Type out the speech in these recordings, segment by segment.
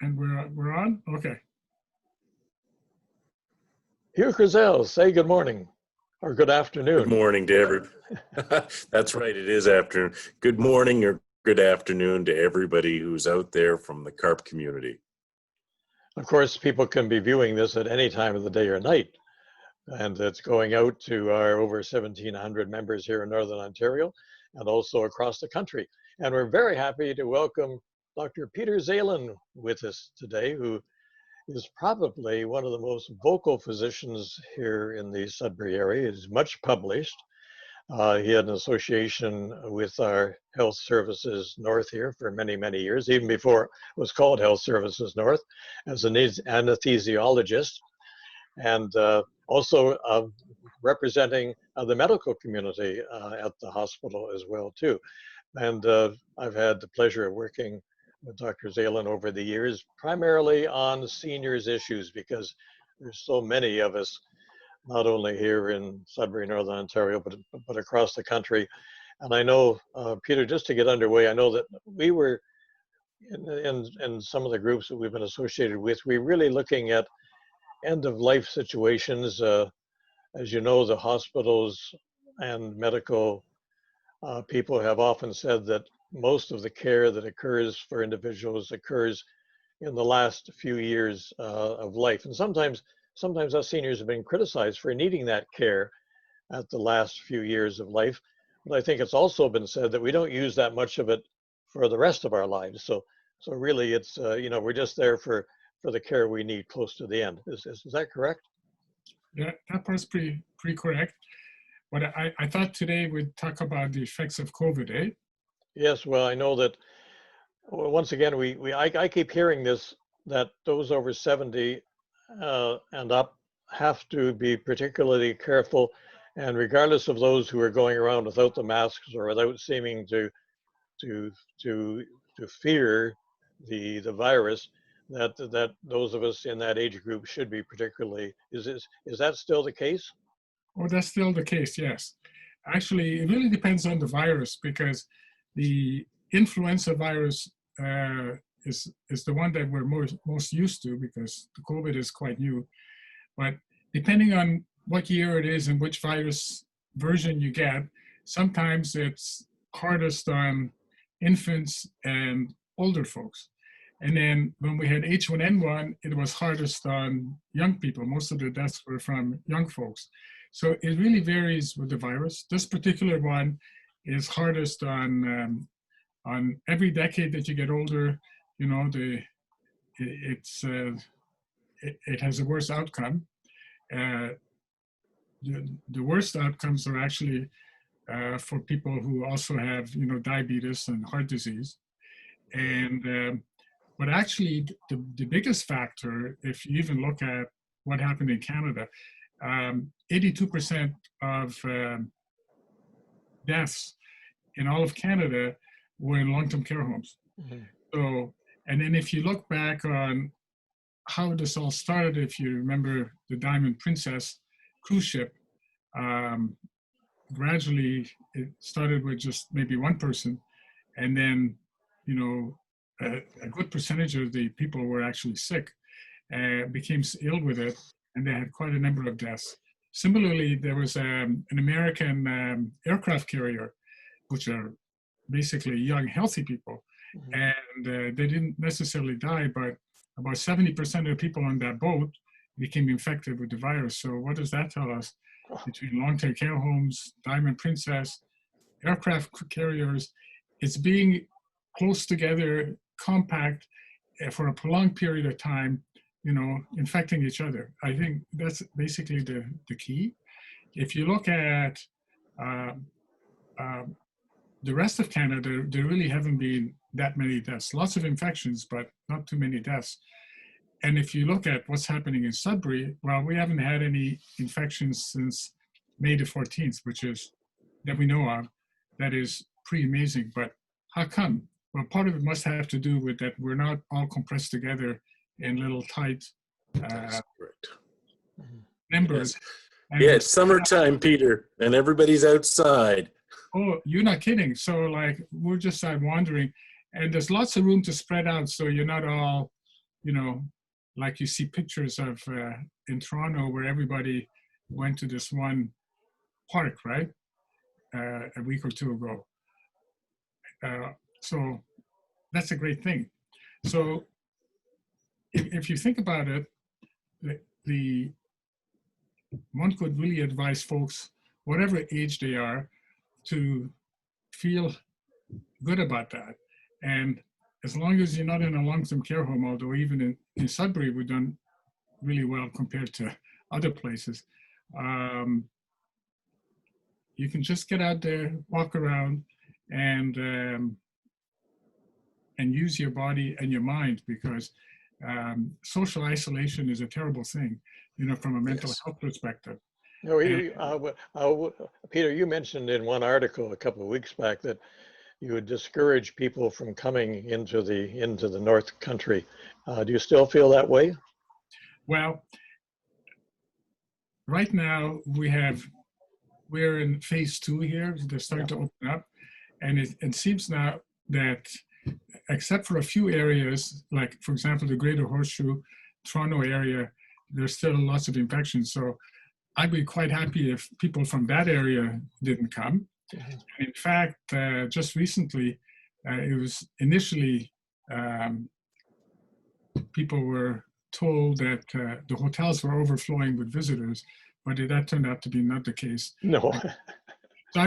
And we're on? Okay. Hugh Kruzel, say good morning or good afternoon. Good morning to everybody. That's right, it is afternoon. Good morning or good afternoon to everybody who's out there from the CARP community. Of course, people can be viewing this at any time of the day or night, and it's going out to our over 1,700 members here in Northern Ontario and also across the country. And we're very happy to welcome Dr. Peter Zalan with us today, who is probably one of the most vocal physicians here in the Sudbury area. He's much published. He had an association with our Health Services North here for many, many years, even before it was called Health Services North, as an anesthesiologist, and also representing the medical community at the hospital as well too. And I've had the pleasure of working with Dr. Zalan over the years, primarily on seniors issues, because there's so many of us, not only here in Sudbury, Northern Ontario, but across the country. And I know, Peter, just to get underway, I know that we were in some of the groups that we've been associated with, we're really looking at end-of-life situations. As you know, the hospitals and medical people have often said that most of the care that occurs for individuals occurs in the last few years of life. And sometimes us seniors have been criticized for needing that care at the last few years of life. But I think it's also been said that we don't use that much of it for the rest of our lives. So really it's, we're just there for the care we need close to the end. Is that correct? Yeah, that part's pretty correct. But I thought today we'd talk about the effects of COVID, eh? Yes, well, I know that, once again, I keep hearing this, that those over 70 and up have to be particularly careful, and regardless of those who are going around without the masks or without seeming to fear the virus, that those of us in that age group should be particularly, is that still the case? Oh, that's still the case, yes. Actually, it really depends on the virus, because the influenza virus is the one that we're most used to, because the COVID is quite new. But depending on what year it is and which virus version you get, sometimes it's hardest on infants and older folks. And then when we had H1N1, it was hardest on young people. Most of the deaths were from young folks. So it really varies with the virus. This particular one is hardest on every decade that you get older. You know, it has a worse outcome. The worst outcomes are actually for people who also have, diabetes and heart disease. And but actually, the biggest factor, if you even look at what happened in Canada, 82% of deaths in all of Canada were in long-term care homes. Mm-hmm. So, and then if you look back on how this all started, if you remember the Diamond Princess cruise ship, gradually it started with just maybe one person, and then, a good percentage of the people were actually sick, became ill with it, and they had quite a number of deaths. Similarly, there was an American aircraft carrier, which are basically young, healthy people, mm-hmm. and they didn't necessarily die, but about 70% of the people on that boat became infected with the virus. So what does that tell us? Between long-term care homes, Diamond Princess, aircraft carriers, it's being close together, compact, for a prolonged period of time, infecting each other. I think that's basically the key. If you look at the rest of Canada, there really haven't been that many deaths. Lots of infections, but not too many deaths. And if you look at what's happening in Sudbury, well, we haven't had any infections since May the 14th, which is, that we know of. That is pretty amazing. But how come? Well, part of it must have to do with that we're not all compressed together in little tight members. Yes. Yeah, it's summertime, Peter, and everybody's outside. Oh, you're not kidding. So we're just wandering, and there's lots of room to spread out, so you're not all you know, like you see pictures of in Toronto where everybody went to this one park, right? A week or two ago. So that's a great thing. So if you think about it, the one could really advise folks, whatever age they are, to feel good about that. And as long as you're not in a long-term care home, although even in Sudbury, we've done really well compared to other places, you can just get out there, walk around, and use your body and your mind, because social isolation is a terrible thing, from a mental health perspective. No, Peter, you mentioned in one article a couple of weeks back that you would discourage people from coming into the North Country. Do you still feel that way? Well, right now we're in phase 2 here. They're starting to open up, and it seems now that, except for a few areas, like for example the Greater Horseshoe, Toronto area, there's still lots of infections. So I'd be quite happy if people from that area didn't come. In fact, just recently, it was initially people were told that the hotels were overflowing with visitors, but that turned out to be not the case. No. So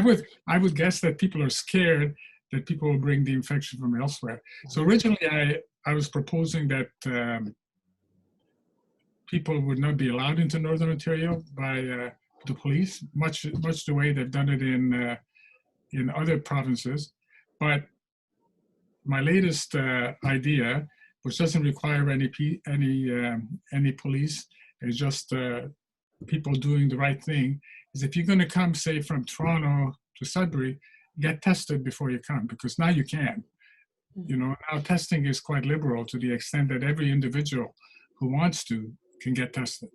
I would guess that people are scared that people will bring the infection from elsewhere. So originally, I was proposing that people would not be allowed into Northern Ontario by the police, much the way they've done it in other provinces. But my latest idea, which doesn't require any police, it's just people doing the right thing, is if you're going to come, say, from Toronto to Sudbury, get tested before you come, because now you can. Now testing is quite liberal to the extent that every individual who wants to can get tested.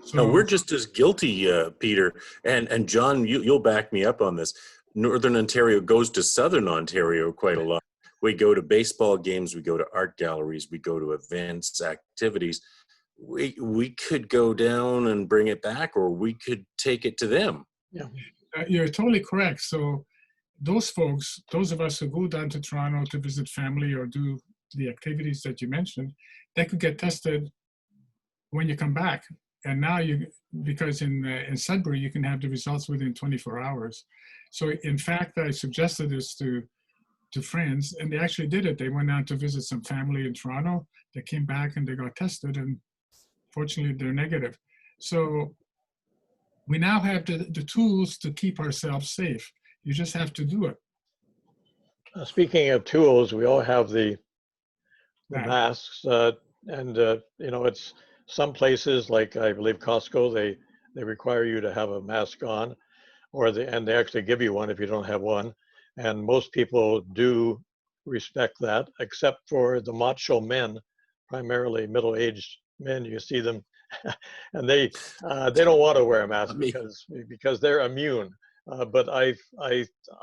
So no, we're just as guilty, Peter, and John, you'll back me up on this. Northern Ontario goes to Southern Ontario quite a lot. We go to baseball games, we go to art galleries, we go to events, activities. We could go down and bring it back, or we could take it to them. Yeah, you're totally correct. So those folks, those of us who go down to Toronto to visit family or do the activities that you mentioned, they could get tested when you come back. And now because in Sudbury, you can have the results within 24 hours. So in fact, I suggested this to friends, and they actually did it. They went out to visit some family in Toronto. They came back and they got tested, and fortunately they're negative. So we now have the tools to keep ourselves safe. You just have to do it. Speaking of tools, we all have the masks, and it's some places, like I believe Costco, they require you to have a mask on, and they actually give you one if you don't have one. And most people do respect that, except for the macho men, primarily middle-aged men. You see them, and they don't want to wear a mask because they're immune. But I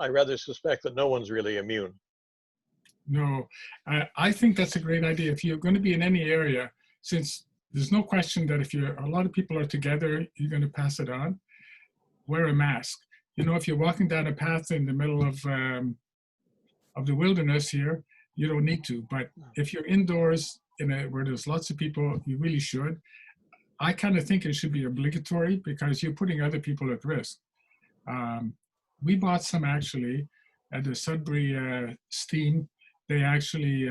rather suspect that no one's really immune. No, I think that's a great idea. If you're going to be in any area, since there's no question that if a lot of people are together, you're going to pass it on, wear a mask. If you're walking down a path in the middle of the wilderness here, you don't need to. But if you're indoors where there's lots of people, you really should. I kind of think it should be obligatory, because you're putting other people at risk. We bought some actually at the Sudbury Steam. They actually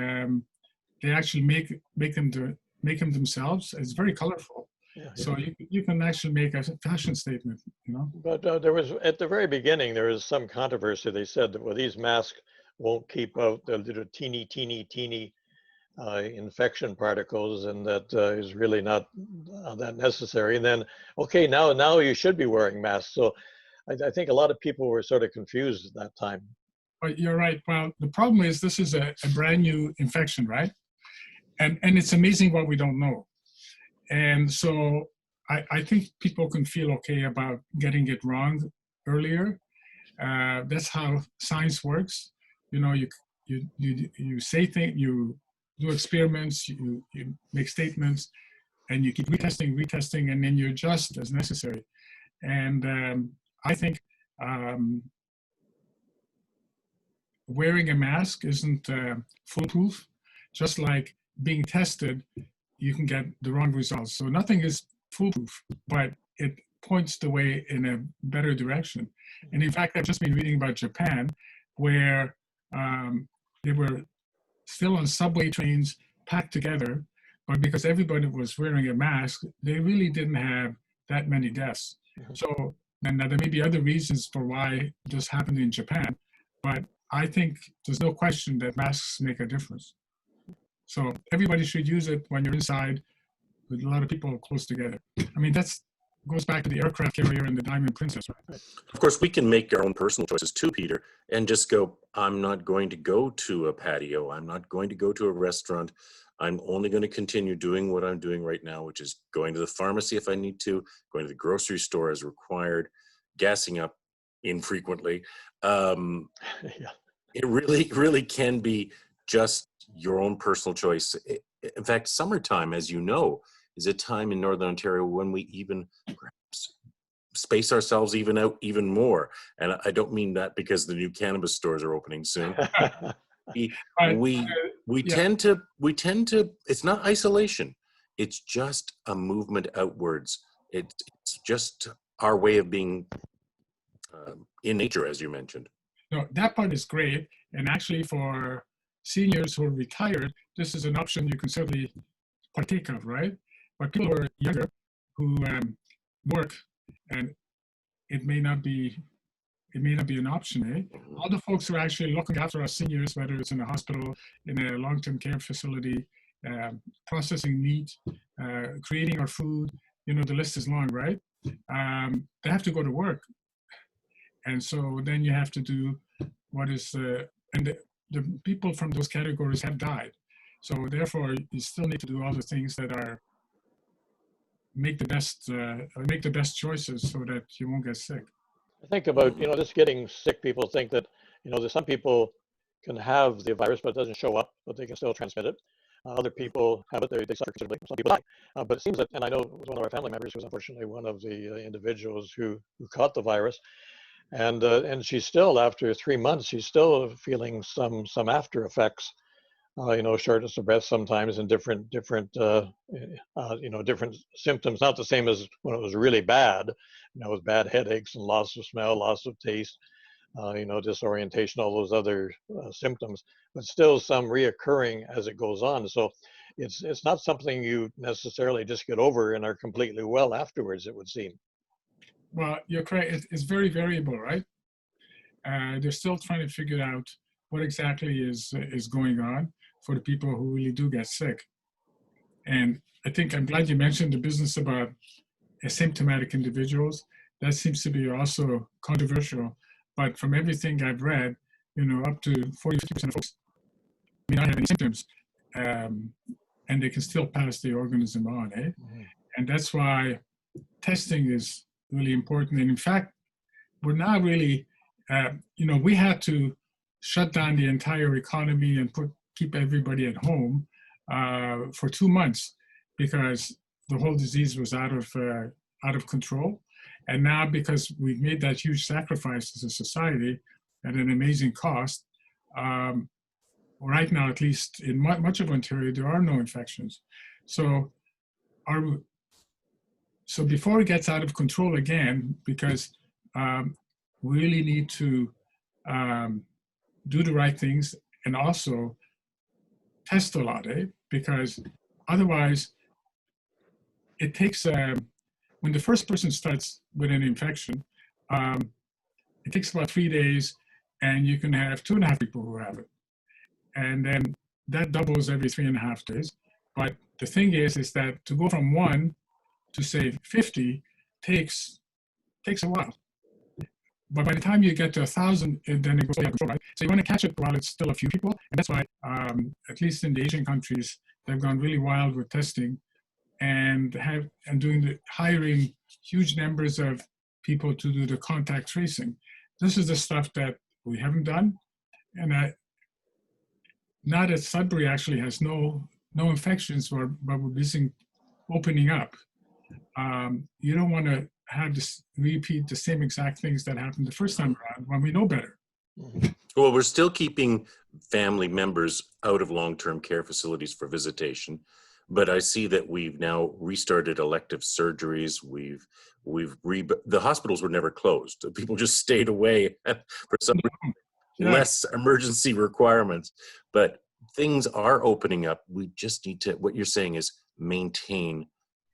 make them themselves. It's very colorful. Yeah. So you can actually make a fashion statement, But there was, at the very beginning, there was some controversy. They said that, well, these masks won't keep out the little teeny infection particles, and that is really not that necessary. And then, okay, now you should be wearing masks. So I think a lot of people were sort of confused at that time. But you're right. Well, the problem is this is a brand new infection, right? And it's amazing what we don't know. And so I think people can feel okay about getting it wrong earlier. That's how science works. You say things, you do experiments, you make statements, and you keep retesting, and then you adjust as necessary. And I think wearing a mask isn't foolproof. Just like being tested, you can get the wrong results. So nothing is foolproof, but it points the way in a better direction. And in fact, I've just been reading about Japan, where they were still on subway trains packed together, but because everybody was wearing a mask, they really didn't have that many deaths. So, and now there may be other reasons for why this happened in Japan, but I think there's no question that masks make a difference. So everybody should use it when you're inside with a lot of people close together. I mean, that's goes back to the aircraft carrier and the Diamond Princess, right? Of course, we can make our own personal choices too, Peter, and just go, I'm not going to go to a patio. I'm not going to go to a restaurant. I'm only going to continue doing what I'm doing right now, which is going to the pharmacy if I need to, going to the grocery store as required, gassing up infrequently. It really can be just your own personal choice. In fact, summertime, as you know, is a time in Northern Ontario when we even perhaps space ourselves out even more. And I don't mean that because the new cannabis stores are opening soon. we tend to, it's not isolation. It's just a movement outwards. It's just our way of being in nature, as you mentioned. No, that part is great. And actually for seniors who are retired, this is an option you can certainly partake of, right? But people who are younger, who work, and it may not be an option, eh? All the folks who are actually looking after our seniors, whether it's in a hospital, in a long-term care facility, processing meat, creating our food, you know, the list is long, right? They have to go to work. And so then you have to do what is, and the people from those categories have died. So therefore, you still need to do all the things that are make the best choices so that you won't get sick. I think about, just getting sick. People think that, there's some people can have the virus, but it doesn't show up, but they can still transmit it. Other people have it, they suffer considerably. Some people die. But it seems that, and I know it was one of our family members who was unfortunately one of the individuals who caught the virus. And she's still, after 3 months, she's still feeling some after effects. Shortness of breath sometimes, and different symptoms. Not the same as when it was really bad, with bad headaches and loss of smell, loss of taste, disorientation, all those other symptoms, but still some reoccurring as it goes on. So it's not something you necessarily just get over and are completely well afterwards, it would seem. Well, you're correct. It's very variable, right? They're still trying to figure out what exactly is going on for the people who really do get sick. And I think I'm glad you mentioned the business about asymptomatic individuals. That seems to be also controversial. But from everything I've read, up to 40-50% of folks may not have any symptoms, and they can still pass the organism on. Mm-hmm. And that's why testing is really important. And in fact, we're not really, we had to shut down the entire economy and keep everybody at home for 2 months because the whole disease was out of control. And now, because we've made that huge sacrifice as a society at an amazing cost, right now, at least in much of Ontario, there are no infections. So before it gets out of control again, because we really need to do the right things and also test a lot, because otherwise it takes, when the first person starts with an infection, it takes about 3 days and you can have 2.5 people who have it. And then that doubles every 3.5 days. But the thing is that to go from 1 to say 50 takes a while. But by the time you get to 1,000, then it goes out of control, right? So you want to catch it while it's still a few people. And that's why, at least in the Asian countries, they've gone really wild with testing and hiring huge numbers of people to do the contact tracing. This is the stuff that we haven't done. And now that Sudbury actually has no infections, but we're busy opening up, you don't want to have this repeat the same exact things that happened the first time around when we know better. Well, we're still keeping family members out of long-term care facilities for visitation, but I see that we've now restarted elective surgeries. The hospitals were never closed. People just stayed away for some less emergency requirements, but things are opening up. We just need to, what you're saying is maintain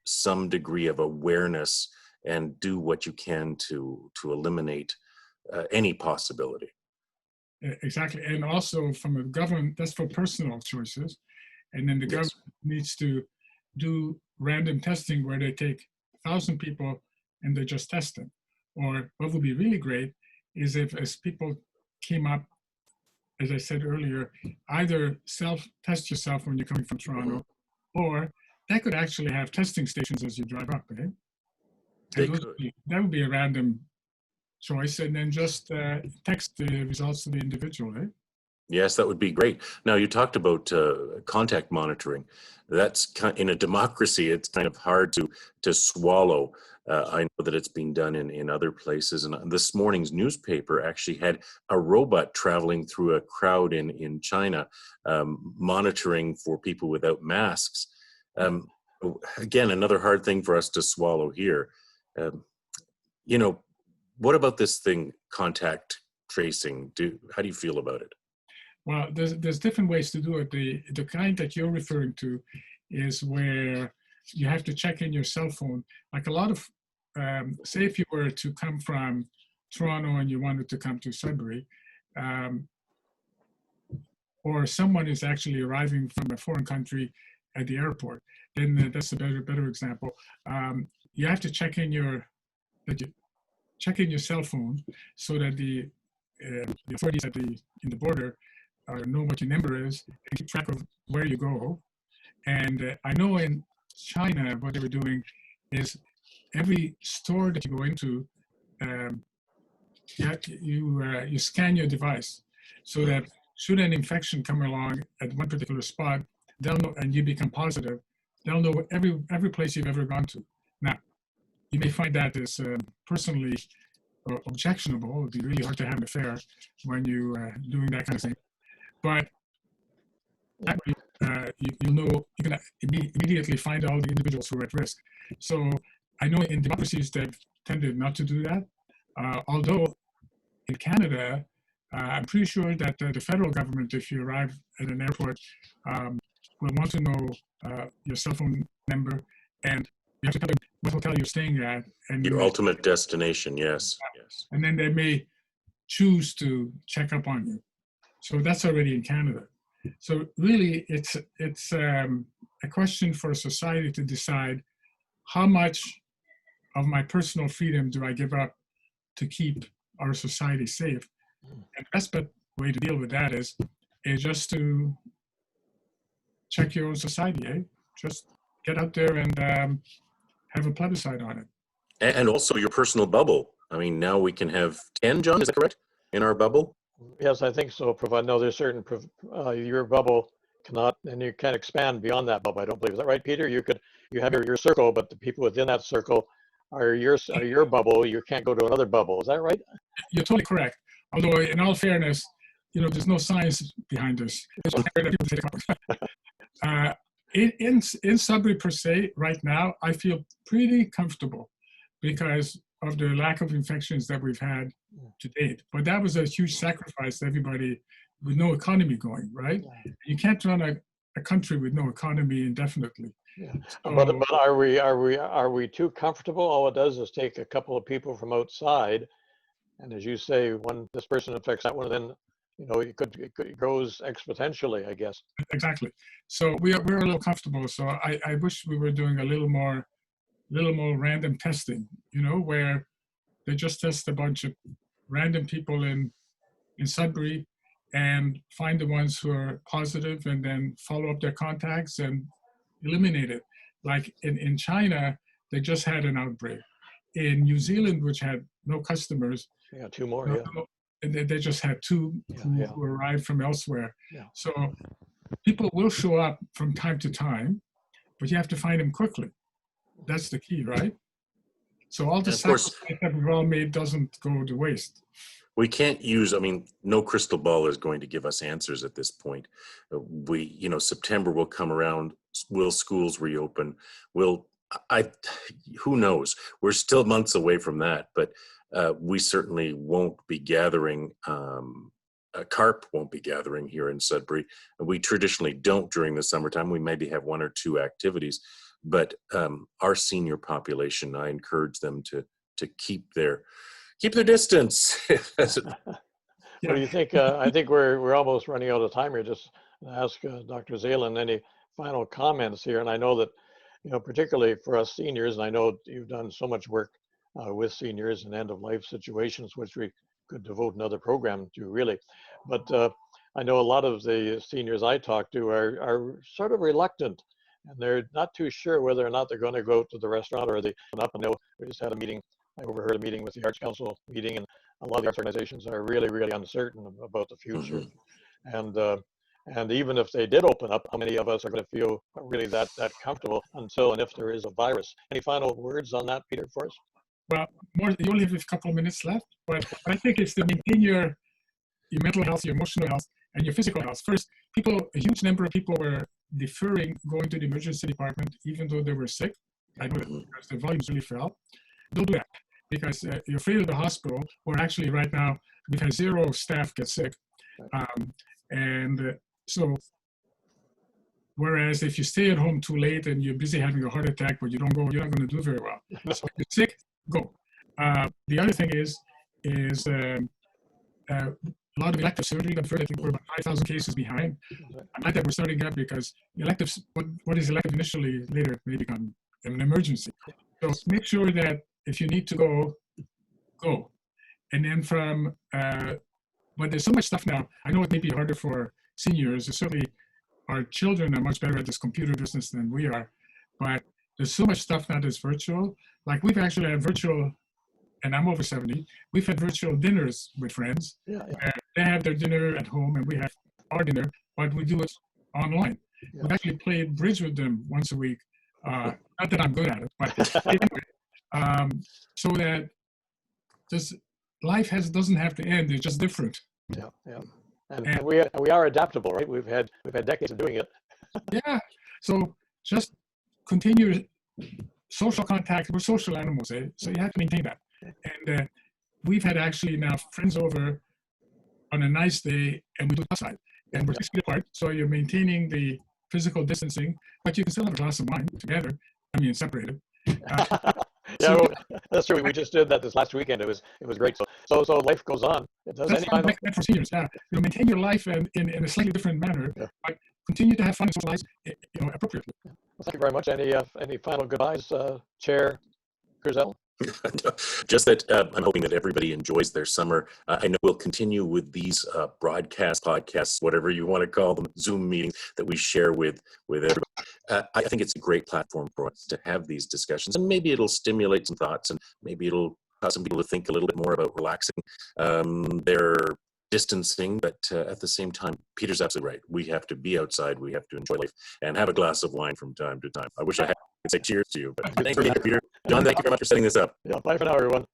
some degree of awareness and do what you can to eliminate any possibility. Exactly. And also from the government, that's for personal choices. And then the government needs to do random testing where they take 1,000 people and they just test them. Or what would be really great is if as people came up, as I said earlier, either self-test yourself when you're coming from Toronto, or that could actually have testing stations as you drive up, eh? That would be a random choice, and then just text the results to the individual, eh? Yes, that would be great. Now, you talked about contact monitoring. That's in a democracy, it's kind of hard to swallow. I know that it's being done in other places. And this morning's newspaper actually had a robot traveling through a crowd in China, monitoring for people without masks. Again, another hard thing for us to swallow here. You know, what about this thing, contact tracing? How do you feel about it? Well, there's different ways to do it. The kind that you're referring to is where you have to check in your cell phone. Like a lot of, say if you were to come from Toronto and you wanted to come to Sudbury, or someone is actually arriving from a foreign country at the airport, then that's a better example. You have to check in your cell phone so that the authorities in the border know what your number is and keep track of where you go. And I know in China, what they were doing is every store that you go into, you scan your device so that should an infection come along at one particular spot, they'll know, and you become positive, they'll know every place you've ever gone to. Now, you may find that is personally objectionable. It would be really hard to have an affair when you doing that kind of thing. But that way, you know, you can immediately find all the individuals who are at risk. So I know in democracies they've tended not to do that. Although in Canada, I'm pretty sure that the federal government, if you arrive at an airport, will want to know your cell phone number, and you have to tell them what hotel you're staying at. And your ultimate destination, yes. Yes. And then they may choose to check up on you. So that's already in Canada. So really, it's a question for society to decide how much of my personal freedom do I give up to keep our society safe. And the best way to deal with that is just to check your own society, eh? Just get out there and have a plebiscite on it. And also your personal bubble. I mean, now we can have 10, John, is that correct, in our bubble? Yes, I think so. No, there's certain, your bubble cannot, and you can't expand beyond that bubble, I don't believe. Is that right, Peter? You have your circle, but the people within that circle are your bubble. You can't go to another bubble. Is that right? You're totally correct. Although, in all fairness, you know, there's no science behind this. In Sudbury per se, right now, I feel pretty comfortable because of the lack of infections that we've had to date. But that was a huge sacrifice to everybody with no economy going, right? You can't run a country with no economy indefinitely. Yeah. So, but are we too comfortable? All it does is take a couple of people from outside, and as you say, this person infects that one, then you know it goes exponentially, I guess. Exactly. So we're a little comfortable. So I wish we were doing a little more random testing. You know, where they just test a bunch of random people in Sudbury and find the ones who are positive, and then follow up their contacts and eliminate it. Like in China, they just had an outbreak. In New Zealand, which had no customers, 2 more. and they just had two who arrived from elsewhere. Yeah. So people will show up from time to time, but you have to find them quickly. That's the key, right? So all the sacrifice that we've all made doesn't go to waste. We can't use, I mean, no crystal ball is going to give us answers at this point. September will come around. Will schools reopen? Who knows? We're still months away from that, but we certainly won't be gathering. CARP won't be gathering here in Sudbury. We traditionally don't during the summertime. We maybe have one or two activities, but our senior population, I encourage them to keep their distance. What do you think? I think we're almost running out of time here. Just ask Dr. Zalan any final comments here. And I know that, particularly for us seniors, and I know you've done so much work with seniors in end-of-life situations, which we could devote another program to, really. But I know a lot of the seniors I talk to are sort of reluctant, and they're not too sure whether or not they're going to go to the restaurant or they up. And we just had a meeting. I overheard a meeting with the Arts Council meeting, and a lot of the arts organizations are really, really uncertain about the future. Mm-hmm. And even if they did open up, how many of us are going to feel really that comfortable until and if there is a virus? Any final words on that, Peter, for us? Well, you only have a couple of minutes left, but I think it's to maintain your mental health, your emotional health, and your physical health. First, a huge number of people were deferring going to the emergency department even though they were sick. I know that because the volumes really fell. Don't do that, because you're afraid of the hospital, where actually right now we've had 0 staff get sick. So whereas if you stay at home too late and you're busy having a heart attack, but you don't go, you're not going to do very well. So if you're sick, go. The other thing is a lot of elective surgery. I think we're about 5,000 cases behind. I'm glad that we're starting up, because electives, what is elective initially, later may become an emergency. So make sure that if you need to go, go. And then but there's so much stuff now. I know it may be harder for seniors. Certainly our children are much better at this computer business than we are. But there's so much stuff now that's virtual. Like we've actually had virtual, and I'm over 70, we've had virtual dinners with friends. They have their dinner at home and we have our dinner, but we do it online. We've actually played bridge with them once a week. Not that I'm good at it, but anyway, so that life doesn't have to end. It's just different. And we are adaptable, right? We've had decades of doing it. So just continue social contact. We're social animals, so you have to maintain that. And we've had actually now friends over on a nice day, and we do it outside, and we're 6 feet apart. So you're maintaining the physical distancing, but you can still have a glass of wine together. I mean, separated. That's true. We just did that this last weekend. It was great. So life goes on. That's for seniors. You maintain your life in a slightly different manner, but continue to have fun and socialize, appropriately. Well, thank you very much. Any final goodbyes, Chair Kruzel? Just that I'm hoping that everybody enjoys their summer. I know we'll continue with these podcasts, whatever you want to call them, Zoom meetings that we share with everybody. I think it's a great platform for us to have these discussions, and maybe it'll stimulate some thoughts, and maybe it'll cause some people to think a little bit more about relaxing their distancing. But at the same time, Peter's absolutely right. We have to be outside. We have to enjoy life and have a glass of wine from time to time. I wish I had to say cheers to you, but thanks for being here, Peter. John, thank you very much for setting this up. Bye for now, everyone.